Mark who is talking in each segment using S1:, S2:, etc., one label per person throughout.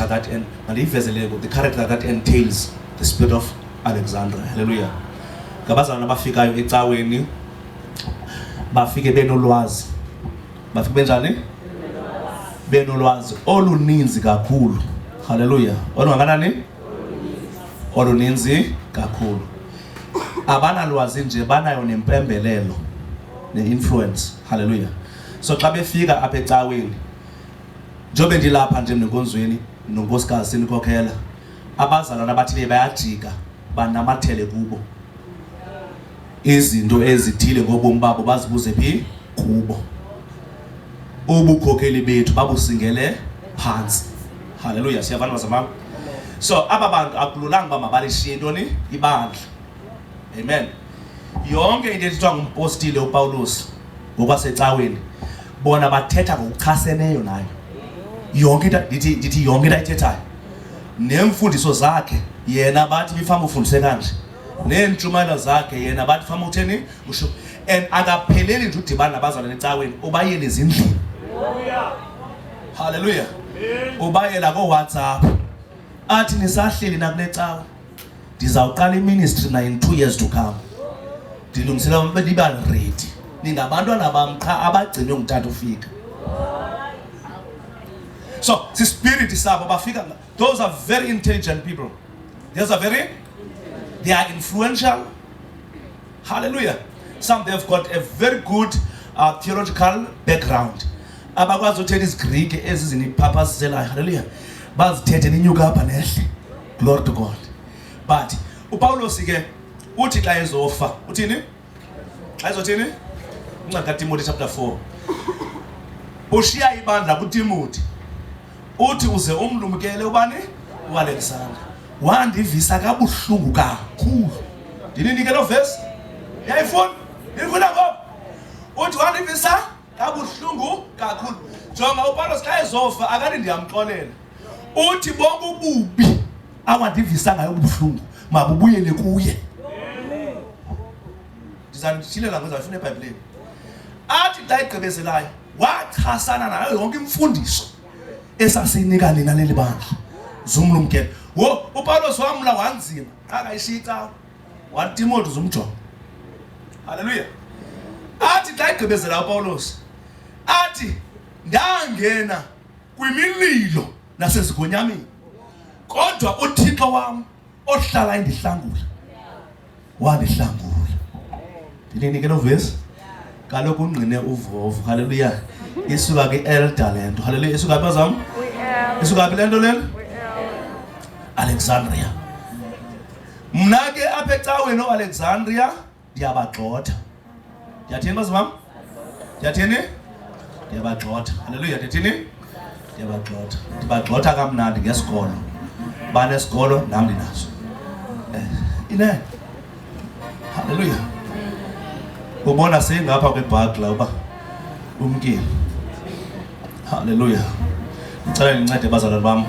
S1: character the character that entails the spirit of Alexandria. Hallelujah. Ngabazana bafikayo ecaweni bafike benolwazi. Bafike benjani? Benolwazi oluninzi kakhulu. Hallelujah. Olungakanani? Oluninzi kakhulu. Abanalwazi nje banayo nempembelelo ne-influence. Hallelujah. So xa befika apha ecaweni njobe ndilapha nje nenkonzweni nonkosikazi sinikhokhela abazalwana bathile bayajika banamathele kubo izinto ezithile ngobomi babo bazibuze phi kubo ubukhokheli bethu babusingele phansi. Hallelujah. Siyavana bazalwana. So aba bantu akululanga ba mabalishiye ntoni ibandla. Amen. Yonke into ethethwa ngumpostile uPaulus ngokwasecaweni bona bathetha ngokuchaseneyo nayo. Yonke into ndithi yonke into ayithethayo nemfundiso zakhe yena bathi bifama ufundise kanje neentshumayelo zakhe yena bathi fama utheni usho and akapheleli nje udibana nabazalwane ecaweni ubayele ezindlini. Hallelujah. Ubayela ko WhatsApp athi nisahleli nakule cawe ndizawuqala iministry na in 2 years to come ndilungisela niba ready ningabantwana bam qha abagcinwe ngutata ufika. So the spirit is sabo bafika. Those are very intelligent people. They are influential. Hallelujah. Some they have got a very good theological background. Abakwazi uthetha isiGreek ezizinipapasela. Hallelujah. Bazithethe ninyuka apha nehle. Glory to God. But uPaulos ke uthi xa ezofa uthini? Xa ezothini? Uncwadi kaTimothy chapter 4. Ushiya ibandla kuTimothy. Uthi uze umlumkele ubani? uAlexander. Wandivisa kabuhlungu kakhulu. Ndininike lo verse? Yayifuna? Nifuna ngoba? Uthi wandivisa kabuhlungu kakhulu. Jonga uPaulos xa ezofa akani ndiyamxolela. Uthi bonke ububi awandivisa ngayo ubuhlungu mabubuyele kuye. Ndizanitshilela ngizafuna eBhayibhelini. Athi xa igqibezelayo wachasana nayo yonke imfundiso esasinika nina leli bandla zumlumkele. uPaulos wamla wanzima akayishika waTimothy zumjonga. Hallelujah. Athi xa igqibezela uPaulos athi ndangena kwimililo nasezigonyameni kodwa uThixo wami ohlala endihlangula wandihlangula. Ndininike lo verse kaloku ungqine uvovo. Hallelujah. Isuka ke elder lento. Hallelujah. Isuka bazam isuka lento lelo Alexandria. Mna ke apha ecaweni oAlexandria ndiyabagxotha. Ndiyathini bazam? Ndiyathini? Ndiyabagxotha. Hallelujah. Ndiyathini? Ndiyabagxotha. Ndibagxotha kamnandi ngesikolo. Banesikolo nam ndinaso. Ine. Hallelujah. Ubona sengapha kwebhagla uba umkile. Hallelujah. Ngicela nincede bazalwane bam.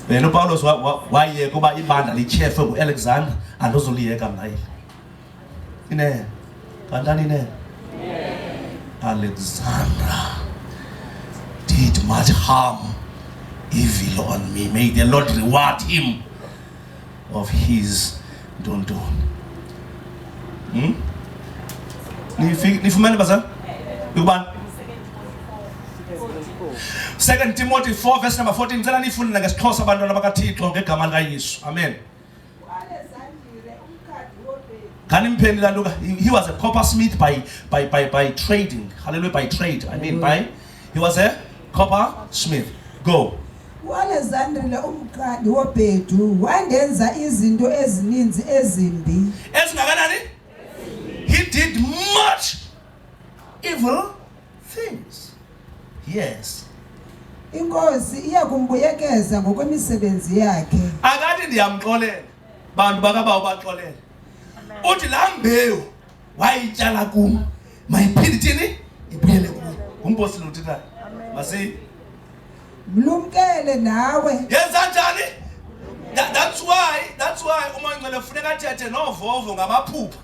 S1: Wena uPaulos wayeka kuba ibandla lityhefe nguAlexander andozoliyeka mna yile. Ine. Kantani ine? Alexander did much harm, evil on me. May the Lord reward him of his don't. Nifumene bazalwane? Ukubani? 2 Timothy 4 verse number 14. Ngicela nifunde ngesixhosa abantwana bakaThixo ngegama likaYesu. Amen. Kanimpheni Luka. He was a coppersmith by trading. Hallelujah. By trade. I mean he was a coppersmith. Go.
S2: uAlexander umqadi wobhedu wandenza izinto ezininzi ezimbi.
S1: Ezingakanani? He did much evil things. Yes.
S2: Inkosi iyakumbuyekeza ngokwemisebenzi yakhe.
S1: Akathi ndiyamxolela bantu bakabawo baxolela. Uthi la mbewu wayityala kum mayiphinde thini ibuyele kuye. Umposi lo uthitha. Masi
S2: Mlumkele nawe.
S1: yenza njani? That's why uma ngicela kufuneka athethe novovo ngamaphupha.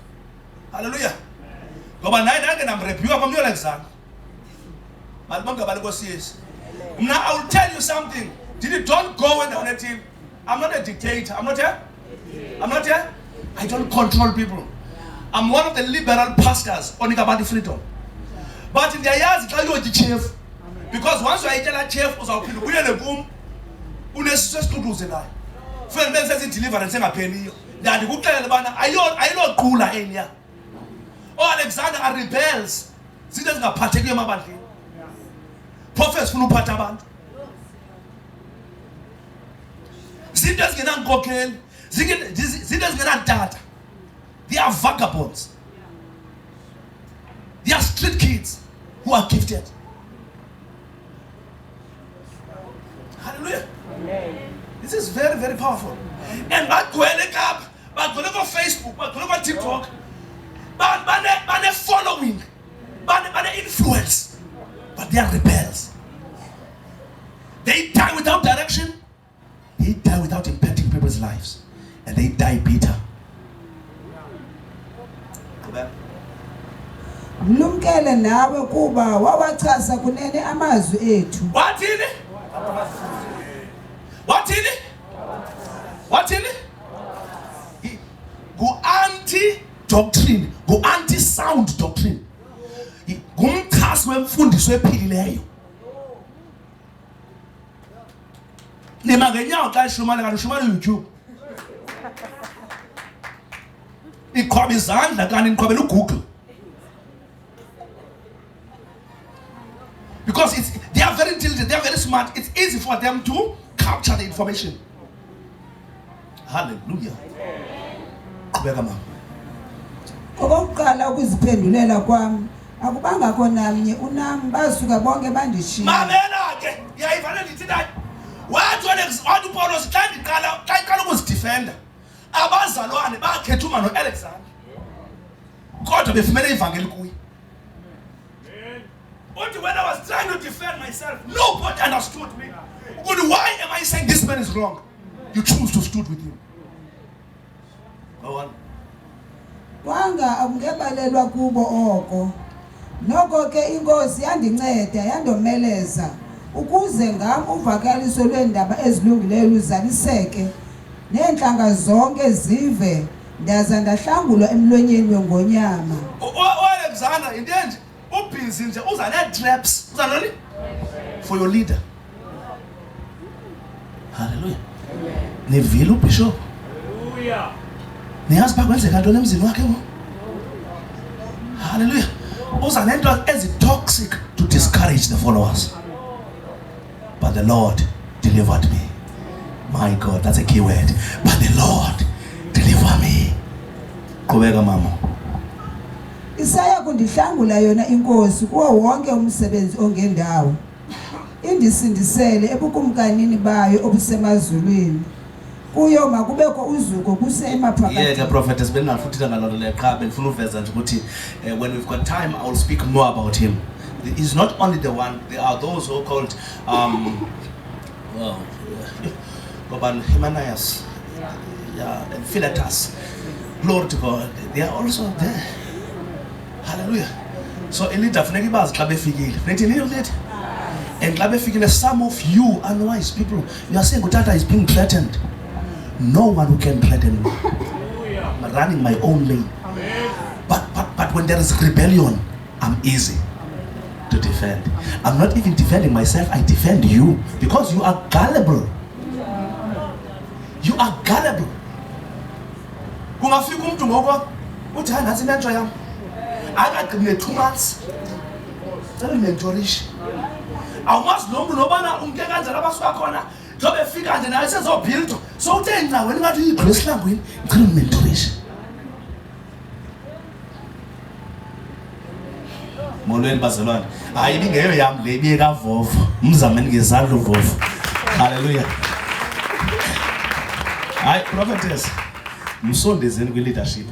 S1: Hallelujah. Ngoba naye nange namrebuka kwa uAlexander. Malibonke abalenkosi Yesu. Now I will tell you something. Don't go when they're on a team. I'm not a dictator. I'm not here. I don't control people. I'm one of the liberal pastors on the freedom. But in the years, I tell you the chief. Because once I tell a chief, we are in a boom. Unesses to lose a lie. Friend, men says it deliverance and a penny. That the good I know cooler area. Oh, Alexander are rebels. See, there's a particular about him. Prophets from Pataban. See, there's a cocaine. See, there's a data. They are vagabonds. They are street kids who are gifted. Hallelujah. This is very, very powerful. And back going up, back going over Facebook, back going over TikTok, back following, back influence, but they are rebels. They die without direction. They die without impacting people's lives, and they die bitter.
S2: Mlumkele nawe kuba wawachaza kunene amazwi ethu. What in it? Go anti-doctrine. Go anti-sound doctrine. Gumchasi wemfundiso ephilileyo. Nima ngenyawo xa ishumana kanti ushumana YouTube. Iqhwaba izandla kanti niqhwabela uGoogle. Because they are very intelligent, they are very smart. It's easy for them to capture the information. Hallelujah. Qhubeka mama. Okokuqala ukuziphendulela kwami akubanga khona mnye unami basuka bonke bandishiya.
S1: Mamela ke yayifanele ndithi nayi. Wathi wathi uPaulo xa iqala ukuzidefenda. Abazalwane bakhetha uma noAlexander. Kodwa befumene ivangeli kuye. But when I was trying to defend myself, nobody understood me. But why am I saying this man is wrong? You choose to stood with him. Go on.
S2: Wanga akungebalelwa kubo oko. Noko ke inkosi yandinceda yandomeleza ukuze ngam uvakaliso lwendaba ezilungileyo luzaliseke neenhlanga zonke zive ndaza ndahlangulwa emlonyeni wengonyama.
S1: Alexander indeed ubhizi nje uza ne-traps uzanoni for your leader. Hallelujah. Nevile ubishop. Hallelujah. Niyazi bakwenzeka ntoni emzini wakhe mo? Hallelujah. Uza nento ezi-toxic to discourage the followers. But the Lord delivered me. My God, that's a key word. But the Lord deliver me. Qhubeka mama.
S2: Isaya kundihlangula yona inkosi kuwo wonke umsebenzi ongendawo. Indisindisele ebukumkanini bayo obusemazulwini. Kuyo makubekho uzuko kusemaphakathi.
S1: Yeah, the prophetess bengafuthisa ngalona leqha benifuna uveza nje ukuthi when we've got time I will speak more about him. He's not only the one, there are those who are called Himanias, and Philetus. Glory to God. They are also there. Hallelujah. So elite funeka bazi xa befikile. Funeka elite. And xa befikile, some of you unwise people, you are saying Utata is being threatened. No one who can threaten me. I'm running my own lane. But when there is rebellion, I'm easy to defend. I'm not even defending myself, I defend you because you are gullible. You are gullible. Kungafika umuntu ngoko uthi hayi nasi nento yami. Akaqine 2 months. Cela mentorish. Awumazi lo muntu nobana umke kanjani abasuka khona. Jobe fika nje naye sezobuild. So uthe ngcaweni ngathi uyigrace langwini, ngicela mentorish. Molweni bazalwane. Hayi ibingeyo yami le ibiye kaVovo. Umzameni ngezandla uVovo. Hallelujah. Hayi prophetess. Msondezeni kwi leadership.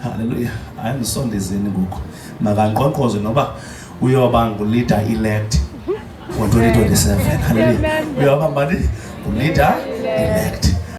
S1: Hallelujah. Hayi msondezeni ngoku. Makanqonqoze noba uyoba nguleader elect for 2027. Hallelujah. Uyoba manje nguleader elect.